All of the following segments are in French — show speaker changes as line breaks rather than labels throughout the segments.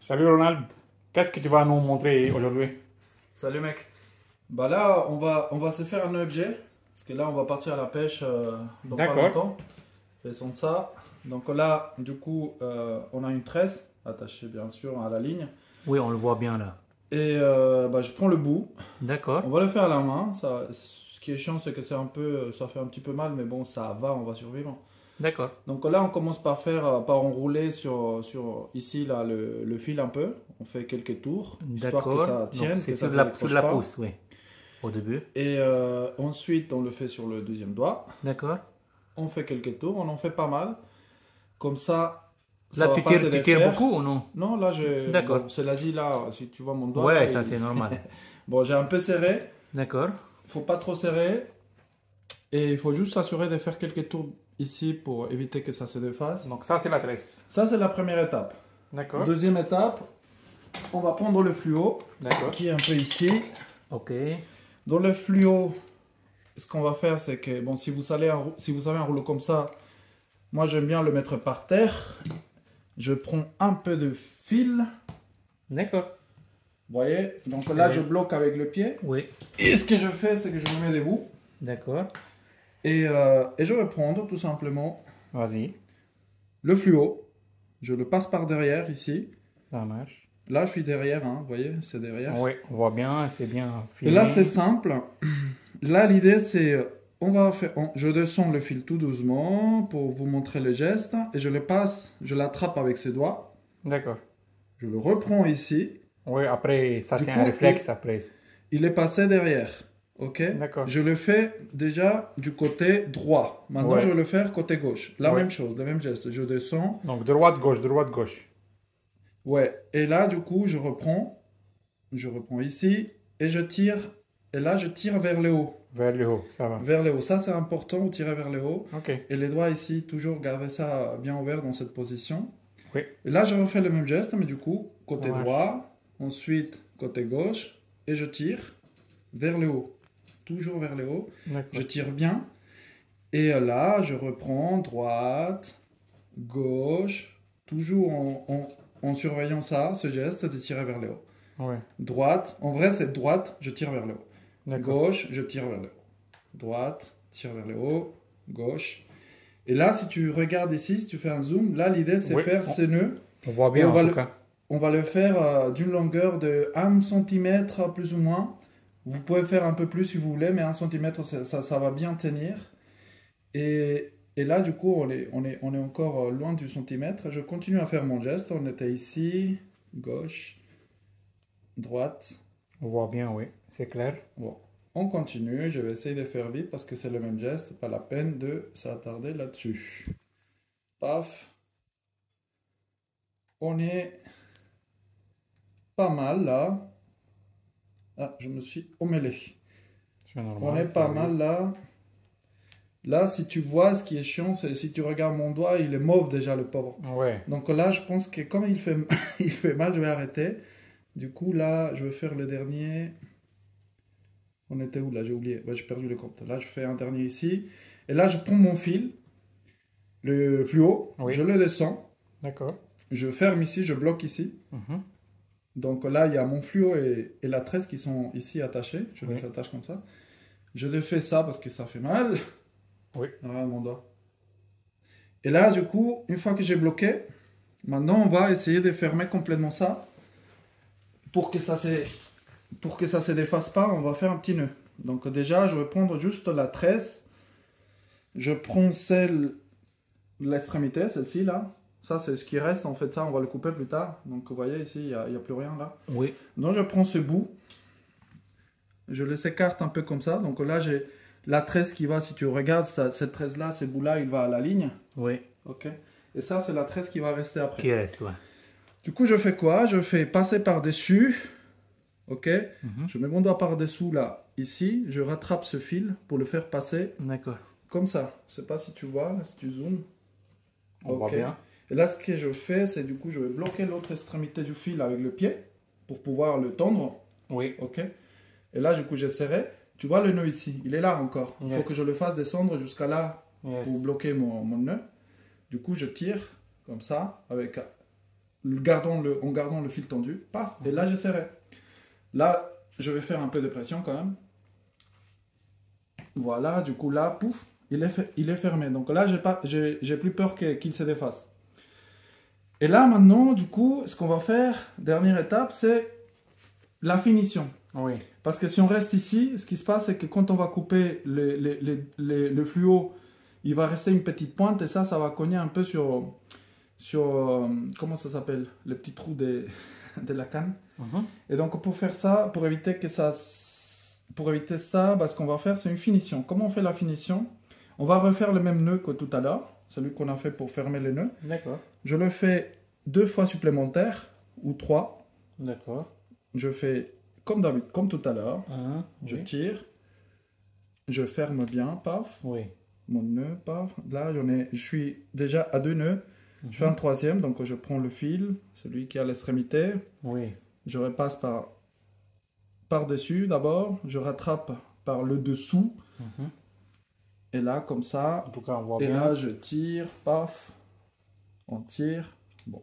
Salut Ronald, qu'est-ce que tu vas nous montrer aujourd'hui?
Salut mec. Bah là, on va se faire un objet. Parce que là, on va partir à la pêche dans pas
D'accord,
longtemps. Faisons ça. Donc là, du coup, on a une tresse attachée bien sûr à la ligne.
Oui, on le voit bien là.
Et bah, je prends le bout.
D'accord,
On va le faire à la main. Ça, ce qui est chiant, c'est que c'est un peu, ça fait un petit peu mal, mais bon, ça va, on va survivre.
d'accord.
Donc là, on commence par faire, par enrouler sur ici là le fil un peu. On fait quelques tours, histoire que
D'accord.
ça
Donc
tienne,
c'est
que ça
sur
se
sur
décroche
la
pas.
pousse, oui, au début.
Et ensuite, on le fait sur le deuxième doigt.
D'accord.
On fait quelques tours, on en fait pas mal. Comme ça
Là,
va pas se
tu tires
défaire.
beaucoup ou non?
Non, là,
D'accord.
bon, c'est l'Asie, là, si tu vois mon doigt,
Ouais,
là,
ça c'est normal.
bon, j'ai un peu serré.
D'accord.
Faut pas trop serrer. Et il faut juste s'assurer de faire quelques tours ici pour éviter que ça se défasse.
donc ça c'est la tresse.
Ça, c'est la première étape.
D'accord,
Deuxième étape, on va prendre le fluo,
d'accord,
qui est un peu ici.
Ok.
Dans le fluo, ce qu'on va faire, c'est que, bon, si vous savez un rouleau comme ça, moi, j'aime bien le mettre par terre. Je prends un peu de fil.
D'accord.
Vous voyez? Donc là,
Oui.
je bloque avec le pied.
Oui.
Et ce que je fais, c'est que je me mets debout.
D'accord.
Et je vais prendre tout simplement
vas-y,
le fluo. Je le passe par derrière ici.
ça marche.
Là, je suis derrière, hein, vous voyez? C'est derrière.
Oui, on voit bien, c'est bien
Et
filmé.
là, c'est simple. Là, l'idée, c'est... je descends le fil tout doucement pour vous montrer le geste. Et je le passe, je l'attrape avec ses doigts.
D'accord.
Je le reprends ici.
Oui, après, ça
Du
c'est
coup,
un réflexe après.
Il est passé derrière. Ok?
D'accord.
Je le fais déjà du côté droit. Maintenant,
Ouais.
je vais le faire côté gauche. La
Ouais.
même chose, le même geste. Je descends.
Donc droite, gauche, droite, gauche.
Ouais. Et là, du coup, je reprends. Je reprends ici. Et je tire. Et là, je tire vers le haut.
Vers le haut, ça va.
Vers le haut. Ça, c'est important, tirer vers le haut.
Ok,
Et les doigts ici, toujours garder ça bien ouvert dans cette position.
oui,
Et là, je refais le même geste, mais du coup, côté
Ça marche.
droit. Ensuite, côté gauche. Et je tire vers le haut. Toujours vers le haut.
d'accord.
Je tire bien. Et là, je reprends droite, gauche, toujours en surveillant ça, ce geste de tirer vers le haut.
Oui,
Droite, en vrai c'est droite, je tire vers le haut.
d'accord.
Gauche, je tire vers le haut. Droite, tire vers le haut, gauche. Et là, si tu regardes ici, si tu fais un zoom, là l'idée c'est
Oui,
faire ces nœuds.
On voit
Et
bien
on va
en tout
le-
cas.
On va le faire d'une longueur de 1 cm plus ou moins. Vous pouvez faire un peu plus si vous voulez, mais 1 cm ça va bien tenir. Et là, du coup, on est encore loin du centimètre. Je continue à faire mon geste. On était ici, gauche, droite.
On voit bien, oui, c'est clair.
Bon, on continue. Je vais essayer de faire vite parce que c'est le même geste. Pas la peine de s'attarder là-dessus. Paf. On est pas mal là. Ah, je me suis emmêlé.
C'est normal.
On est
ça
pas
arrive.
mal là. Là, si tu vois, ce qui est chiant, c'est si tu regardes mon doigt, il est mauve déjà, le pauvre.
Ouais,
Donc là, je pense que comme il fait, il fait mal, je vais arrêter. Du coup, là, je vais faire le dernier. On était où là? J'ai oublié. Ouais, j'ai perdu le compte. Là, je fais un dernier ici. Et là, je prends mon fil, le plus haut,
Oui.
je le descends.
d'accord.
Je ferme ici, je bloque ici.
Mhm.
Donc là, il y a mon fluo et la tresse qui sont ici attachés. Je
Oui.
les attache comme ça. Je le fais ça parce que ça fait mal.
Oui.
Regarde mon doigt. Et là, du coup, une fois que j'ai bloqué, maintenant, on va essayer de fermer complètement ça. Pour que ça se défasse pas, on va faire un petit nœud. Donc déjà, je vais prendre juste la tresse. Je prends l'extrémité, celle-ci là. Ça, c'est ce qui reste. En fait, ça, on va le couper plus tard. Donc, vous voyez, ici, il n'y a plus rien là.
Oui.
Donc, je prends ce bout. Je les écarte un peu comme ça. Donc là, j'ai la tresse qui va, si tu regardes, cette tresse-là, ce bout-là, il va à la ligne.
Oui.
Ok. Et ça, c'est la tresse qui va rester après.
Qui reste, ouais.
Du coup, je fais quoi? Je fais passer par-dessus. Ok.
Mhm.
Je mets mon doigt par-dessous là, ici. Je rattrape ce fil pour le faire passer
D'accord.
comme ça. Je sais pas si tu vois, là, si tu zoomes.
On voit
Ok.
bien.
Et là, ce que je fais, c'est du coup, je vais bloquer l'autre extrémité du fil avec le pied pour pouvoir le tendre.
Oui,
Ok. Et là, du coup, j'ai serré. Tu vois le nœud ici, il est là encore. Il faut
Yes.
que je le fasse descendre jusqu'à là
yes.
pour bloquer mon nœud. Du coup, je tire comme ça avec en gardant le fil tendu. Paf, et là, je serrai. Là, je vais faire un peu de pression quand même. Voilà, du coup, là, pouf, il est fermé. Donc là, j'ai plus peur qu'il se défasse. Et là, maintenant, du coup, ce qu'on va faire, dernière étape, c'est la finition.
Oui.
Parce que si on reste ici, ce qui se passe, c'est que quand on va couper le fluo, il va rester une petite pointe et ça va cogner un peu sur comment ça s'appelle? Le petit trou de la canne.
Mhm.
Et donc, pour faire ça, pour éviter ça, bah, ce qu'on va faire, c'est une finition. Comment on fait la finition? On va refaire le même nœud que tout à l'heure, celui qu'on a fait pour fermer le nœud.
D'accord.
Je le fais 2 fois supplémentaire ou 3.
D'accord.
Je fais comme d'habitude, comme tout à l'heure.
Un.
Je
Oui.
tire. Je ferme bien, paf.
Oui.
Mon nœud, paf. Là, je suis déjà à 2 nœuds. Je fais un troisième, donc je prends le fil, celui qui est à l'extrémité.
Oui.
Je repasse par-dessus d'abord. Je rattrape par le dessous.
Mhm.
Et là, comme ça.
En tout cas, on voit
Et
bien.
là, je tire, paf. On tire. Bon.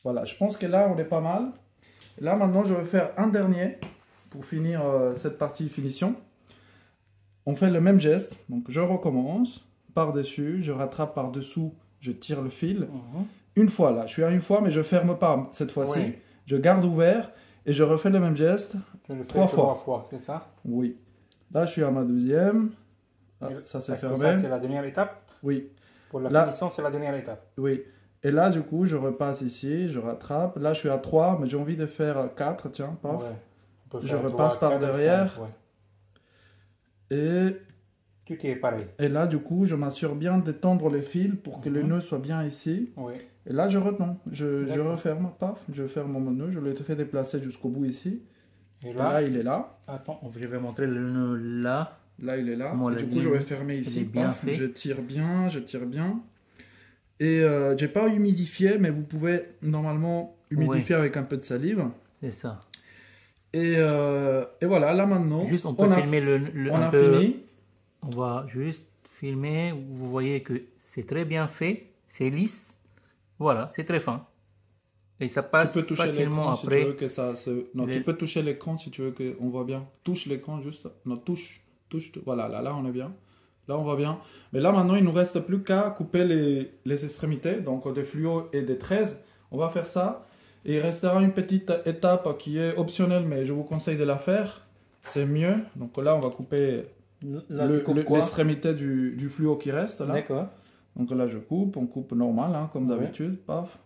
Voilà, je pense que là, on est pas mal. Là, maintenant, je vais faire un dernier pour finir cette partie finition. On fait le même geste. Donc, je recommence par-dessus. Je rattrape par-dessous. Je tire le fil.
Mhm.
Une fois, là. Je suis à une fois, mais je ferme pas cette fois-ci.
Oui.
Je garde ouvert et je refais le même geste.
Tu le fais
3 fois.
3 fois, c'est ça?
Oui. Là, je suis à ma deuxième. Ah, ça s'est
Est-ce que
fermé.
ça, c'est la dernière étape?
Oui.
Pour la
Là-
finition, c'est la dernière étape.
Oui. Et là, du coup, je repasse ici, je rattrape. Là, je suis à 3, mais j'ai envie de faire 4. Tiens, paf.
Ouais. On peut
Je
faire
repasse
3,
par
4 et
derrière.
5, ouais.
Et,
Tout est pareil.
et là, du coup, je m'assure bien d'étendre les fils pour que le
Mhm.
nœud soit bien ici.
Oui.
Et là, je retiens. Je
D'accord.
referme, paf. Je ferme mon nœud. Je l'ai fait déplacer jusqu'au bout ici.
Et
Et
là,
là, il est là.
attends.
Je vais montrer le nœud là.
Là, il est là.
Comment
Et
la
du coup, je
ligne,
vais fermer
elle
ici.
est bien
Paf.
fait.
Je tire bien, je tire bien. Et j'ai pas humidifié, mais vous pouvez normalement humidifier avec un peu de salive.
C'est ça.
Et voilà, là maintenant,
Juste, on peut filmer
on
un
a
peu.
fini.
On va juste filmer. Vous voyez que c'est très bien fait. C'est lisse. Voilà, c'est très fin. Et ça
Tu
passe
peux toucher
facilement
l'écran si tu
après.
veux que ça se... Non,
Les-
tu peux toucher l'écran si tu veux qu'on voit bien. Touche l'écran juste. Non, touche. Voilà, là, on est bien. Là, on va bien. Mais là, maintenant, il nous reste plus qu'à couper les extrémités, donc des fluos et des 13. On va faire ça. Et il restera une petite étape qui est optionnelle, mais je vous conseille de la faire. C'est mieux. Donc là, on va couper
Là, tu coupes quoi?
l'extrémité du fluo qui reste. Là.
D'accord.
Donc là, on coupe normal, hein, comme
Ouais.
d'habitude. Paf.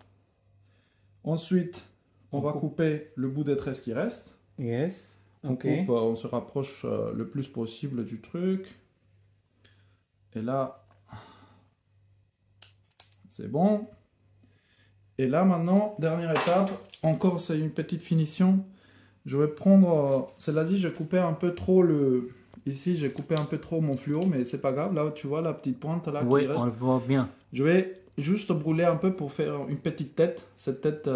Ensuite, on va couper le bout des tresses qui reste.
Yes.
On
Ok.
coupe, on se rapproche le plus possible du truc. Et là, c'est bon. Et là, maintenant, dernière étape. Encore, c'est une petite finition. Je vais prendre, cela dit, j'ai coupé un peu trop Ici, j'ai coupé un peu trop mon fluo, mais c'est pas grave. Là, tu vois la petite pointe là
Oui,
qui reste.
on le voit bien.
Je vais juste brûler un peu pour faire une petite tête. Cette tête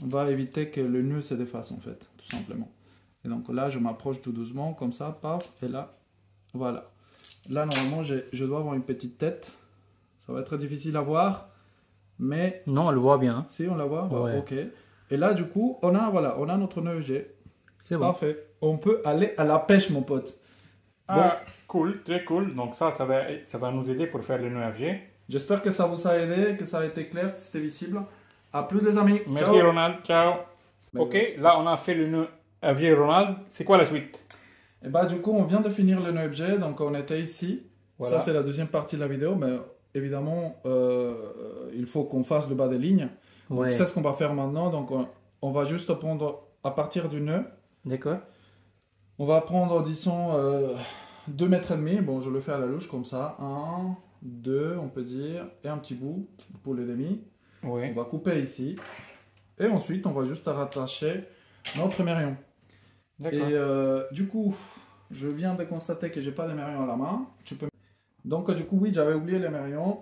va éviter que le nœud se défasse en fait, tout simplement. Et donc là, je m'approche tout doucement, comme ça, paf, et là, voilà. Là, normalement, je dois avoir une petite tête. Ça va être difficile à voir, mais
Non, on le voit bien.
si on la voit, bah,
Ouais.
ok. Et là, du coup, on a notre nœud G.
C'est bon.
Parfait. On peut aller à la pêche, mon pote.
Ah, cool, très cool. Donc ça va nous aider pour faire le nœud FG.
J'espère que ça vous a aidé, que ça a été clair, que c'était visible. À plus, les amis.
Merci
Ciao.
Ronald, ciao.
Ben,
Ok, là on a fait le nœud FG Ronald. C'est quoi la suite?
Et bah du coup on vient de finir le nœud objet, donc on était ici.
Voilà.
Ça c'est la deuxième partie de la vidéo, mais évidemment il faut qu'on fasse le bas des lignes. Donc
Ouais.
c'est ce qu'on va faire maintenant, donc on va juste prendre à partir du nœud,
D'accord.
on va prendre disons 2 mètres et demi, bon je le fais à la louche comme ça, 1, 2 on peut dire, et un petit bout pour le demi.
Oui.
On va couper ici, et ensuite on va juste rattacher notre mérion.
D'accord.
Et du coup, je viens de constater que j'ai pas de mérion à la main. Donc du coup, oui, j'avais oublié les mérions.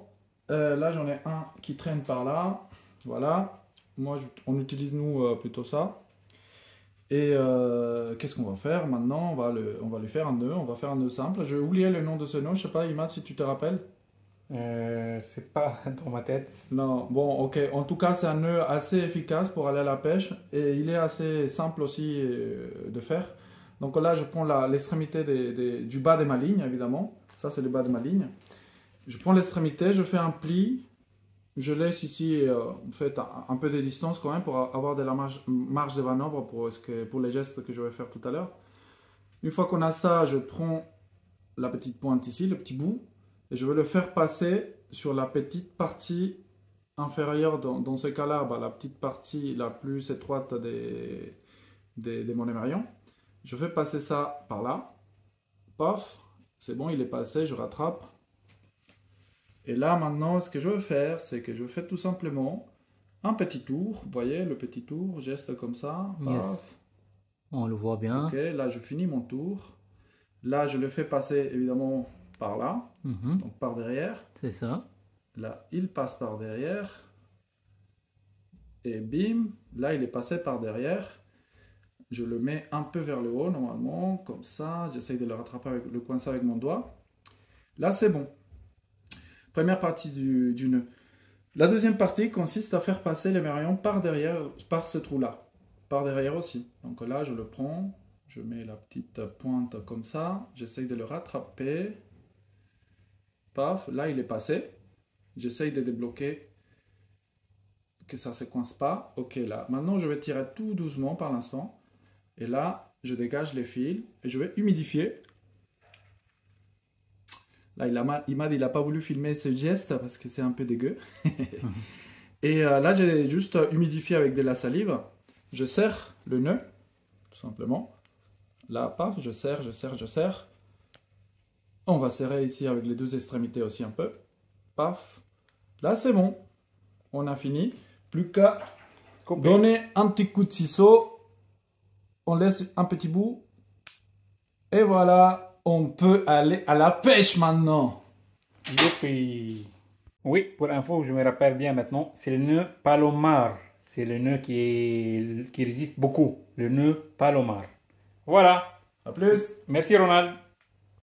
Là, j'en ai un qui traîne par là. Voilà. Moi, on utilise nous plutôt ça. Et qu'est-ce qu'on va faire maintenant? On va lui faire un nœud. On va faire un nœud simple. J'ai oublié le nom de ce nœud. Je sais pas, Imad, si tu te rappelles.
C'est pas dans ma tête.
Non, bon, ok. En tout cas, c'est un nœud assez efficace pour aller à la pêche et il est assez simple aussi de faire. Donc là, je prends l'extrémité du bas de ma ligne, évidemment. Ça, c'est le bas de ma ligne. Je prends l'extrémité, je fais un pli. Je laisse ici en fait un peu de distance quand même pour avoir de la marge de manœuvre pour les gestes que je vais faire tout à l'heure. Une fois qu'on a ça, je prends la petite pointe ici, le petit bout, et je vais le faire passer sur la petite partie inférieure. Dans ce cas-là, bah, la petite partie la plus étroite de mon émerillon. Je fais passer ça par là. Paf, c'est bon, il est passé, je rattrape. Et là, maintenant, ce que je veux faire, c'est que je fais tout simplement un petit tour. Vous voyez, le petit tour, geste comme ça. Paf.
Yes. On le voit bien.
Ok, là, je finis mon tour. Là, je le fais passer, évidemment, par là. Donc, par derrière.
C'est ça.
Là, il passe par derrière. Et bim, là, il est passé par derrière. Je le mets un peu vers le haut, normalement, comme ça. J'essaye de le rattraper avec le coincer avec mon doigt. Là, c'est bon. Première partie du nœud. La deuxième partie consiste à faire passer l'émerillon par derrière, par ce trou-là. Par derrière aussi. Donc là, je le prends, je mets la petite pointe comme ça, j'essaye de le rattraper. Paf, là il est passé. J'essaye de débloquer, que ça ne se coince pas. Ok, là. Maintenant, je vais tirer tout doucement par l'instant. Et là, je dégage les fils et je vais humidifier. Là, il m'a dit qu'il n'a pas voulu filmer ce geste parce que c'est un peu dégueu. Et là, j'ai juste humidifié avec de la salive. Je serre le nœud, tout simplement. Là, paf, je serre, je serre, je serre. On va serrer ici avec les deux extrémités aussi un peu. Paf. Là, c'est bon. On a fini. Plus qu'à donner un petit coup de ciseau. On laisse un petit bout. Et voilà. On peut aller à la pêche maintenant.
Youpi. Oui, pour info, je me rappelle bien maintenant, c'est le nœud Palomar. C'est le nœud qui résiste beaucoup. Le nœud Palomar. Voilà.
À plus.
Merci Ronald.